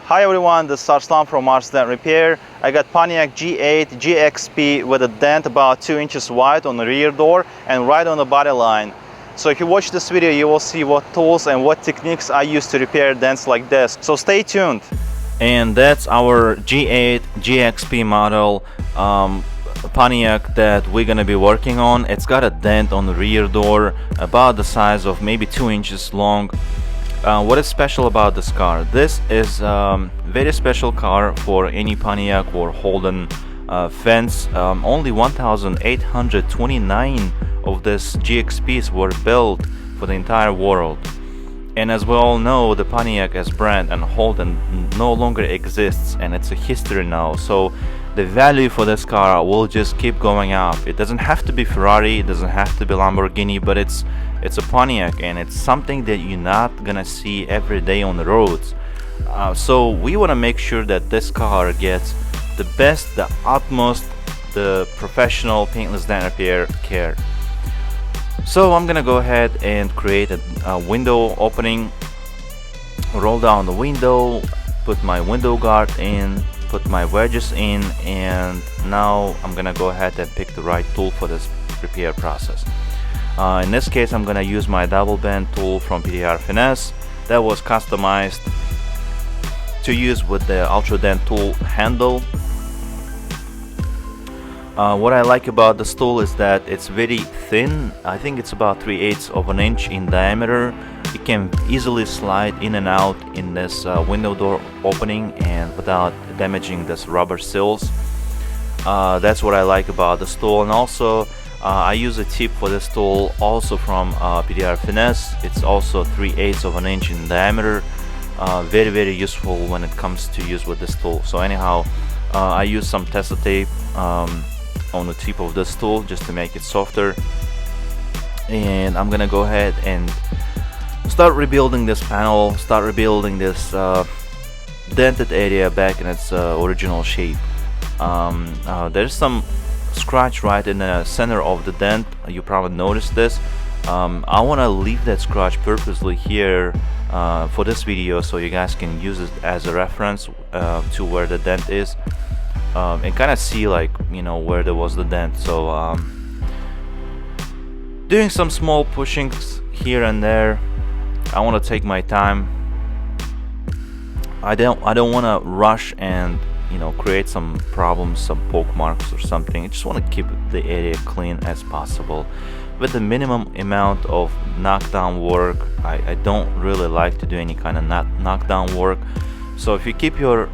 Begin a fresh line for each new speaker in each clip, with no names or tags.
Hi everyone, this is Arslan from Ars Dent Repair. I got Pontiac G8 GXP with a dent about 2 inches wide on the rear door and right on the body line. So if you watch this video, you will see what tools and what techniques I use to repair dents like this. So stay tuned.
And that's our G8 GXP model Pontiac that we're gonna be working on. It's got a dent on the rear door about the size of maybe 2 inches long. What is special about this car? This is very special car for any Pontiac or Holden fence. Only 1,829 of these GXPs were built for the entire world. And as we all know, the Pontiac as brand and Holden no longer exists, and it's a history now. So the value for this car will just keep going up. It doesn't have to be Ferrari, it doesn't have to be Lamborghini, but it's a Pontiac, and it's something that you're not gonna see every day on the roads. So we want to make sure that this car gets the best, the utmost, the professional paintless dent repair care. So I'm gonna go ahead and create a window opening, roll down the window, put my window guard in, put my wedges in, and now I'm gonna go ahead and pick the right tool for this repair process. In this case, I'm gonna use my double bend tool from PDR Finesse that was customized to use with the Ultra Dent tool handle. What I like about this tool is that it's very thin. I think it's about 3/8 of an inch in diameter. It can easily slide in and out in this window door opening and without damaging this rubber seals. That's what I like about this tool. And also I use a tip for this tool also from PDR Finesse. It's also 3/8 of an inch in diameter. Very useful when it comes to use with this tool. So anyhow, I use some tester tape on the tip of this tool just to make it softer, and I'm gonna go ahead and start rebuilding this panel, start rebuilding this dented area back in its original shape. There's some scratch right in the center of the dent. You probably noticed this. I want to leave that scratch purposely here for this video so you guys can use it as a reference to where the dent is, and kind of see, like, you know, where there was the dent. So doing some small pushings here and there. I want to take my time. I don't want to rush and, you know, create some problems, some poke marks or something. I just want to keep the area clean as possible with the minimum amount of knockdown work. I don't really like to do any kind of knockdown work. So if you keep your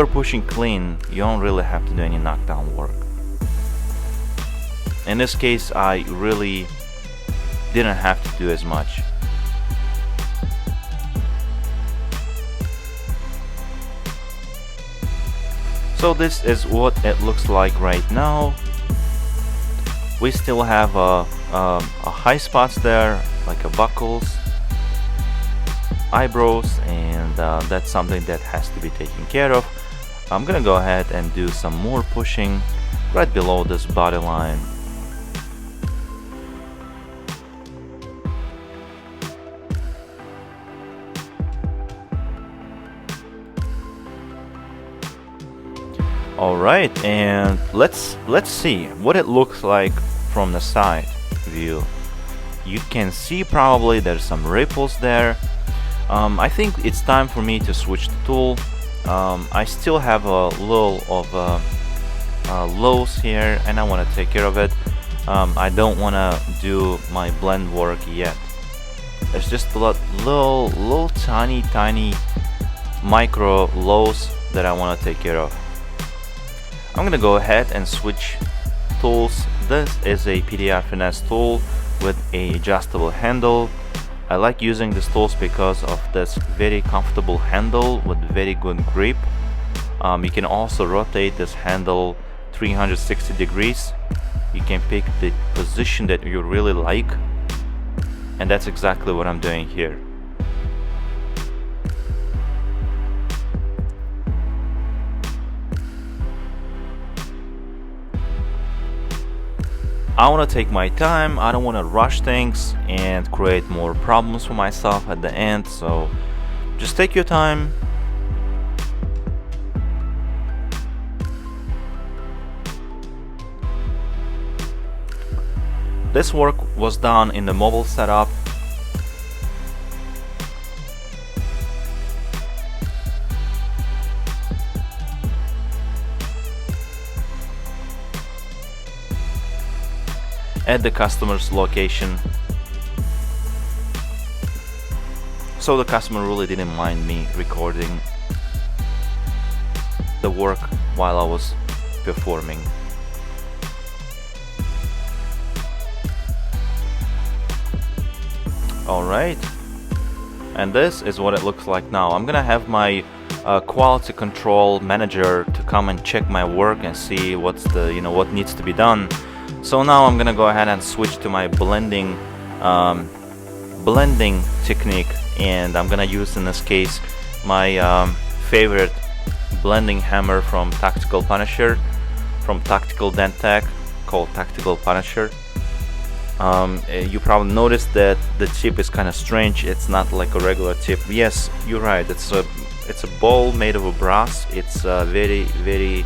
pushing clean, you don't really have to do any knockdown work. In this case, I really didn't have to do as much. So this is what it looks like right now. We still have a high spots there, like a buckles, eyebrows, and that's something that has to be taken care of. I'm gonna go ahead and do some more pushing right below this body line. Alright, and let's see what it looks like from the side view. You can see probably there's some ripples there. I think it's time for me to switch the tool. I still have a little of lows here, and I want to take care of it. I don't want to do my blend work yet. It's just a little tiny micro lows that I want to take care of. I'm gonna go ahead and switch tools. This is a PDR Finesse tool with a adjustable handle. I like using these tools because of this very comfortable handle with very good grip. You can also rotate this handle 360 degrees. You can pick the position that you really like, and that's exactly what I'm doing here. I want to take my time. I don't want to rush things and create more problems for myself at the end. So just take your time, This work was done in the mobile setup. At the customer's location. So the customer really didn't mind me recording the work while I was performing. Alright, and this is what it looks like now. I'm gonna have my quality control manager to come and check my work and see what's the what needs to be done. So now I'm gonna go ahead and switch to my blending technique, and I'm gonna use in this case my favorite blending hammer from Tactical Punisher, from Tactical Dent Tech, called Tactical Punisher. You probably noticed that the tip is kind of strange. It's not like a regular tip. Yes, you're right. It's a ball made of a brass. It's a very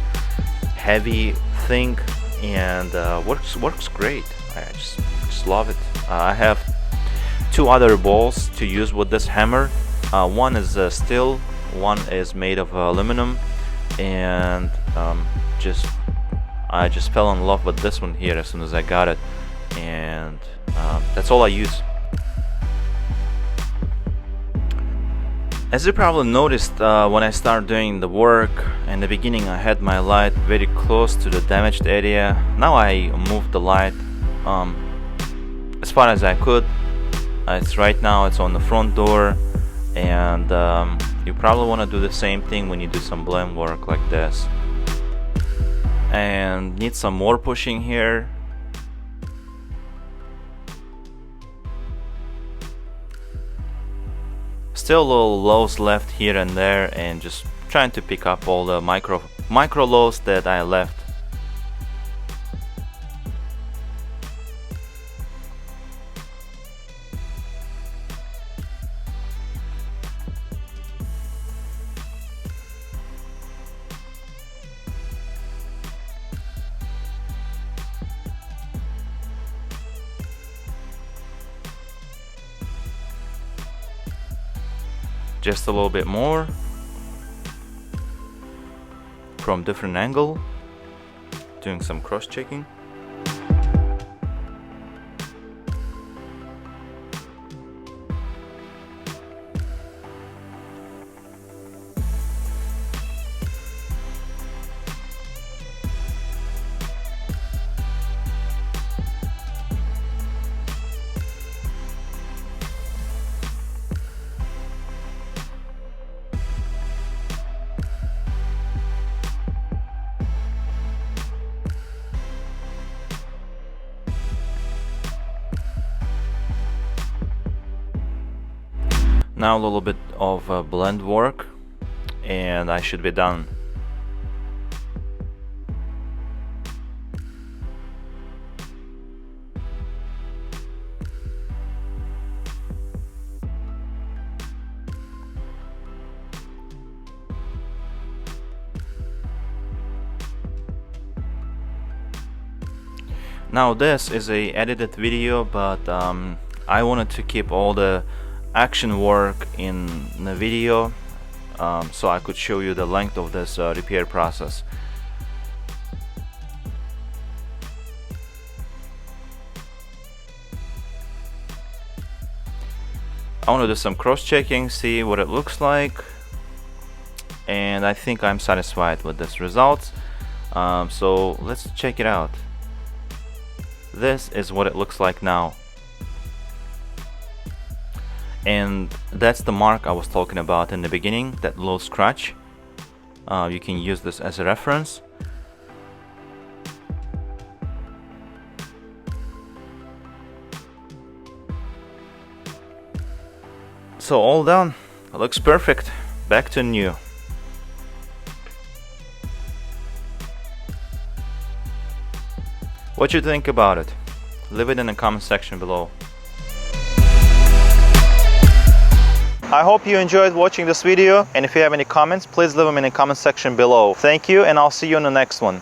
heavy thing, and works great. I just love it. I have two other balls to use with this hammer. One is steel, one is made of aluminum, and I just fell in love with this one here as soon as I got it, and that's all I use. As you probably noticed, when I started doing the work in the beginning, I had my light very close to the damaged area. Now I moved the light as far as I could. It's right now it's on the front door, and you probably want to do the same thing when you do some blend work like this. And need some more pushing here. Still little lows left here and there, and just trying to pick up all the micro lows that I left. Just a little bit more from different angle, doing some cross checking. Now a little bit of blend work, and I should be done. Now this is a edited video, but I wanted to keep all the action work in the video, so I could show you the length of this repair process. I want to do some cross-checking, see what it looks like, and I think I'm satisfied with this result. So let's check it out. This is what it looks like now. And that's the mark I was talking about in the beginning, that little scratch. You can use this as a reference. So all done. It looks perfect. Back to new. What you think about it? Leave it in the comment section below.
I hope you enjoyed watching this video, and if you have any comments, please leave them in the comment section below. Thank you, and I'll see you in the next one.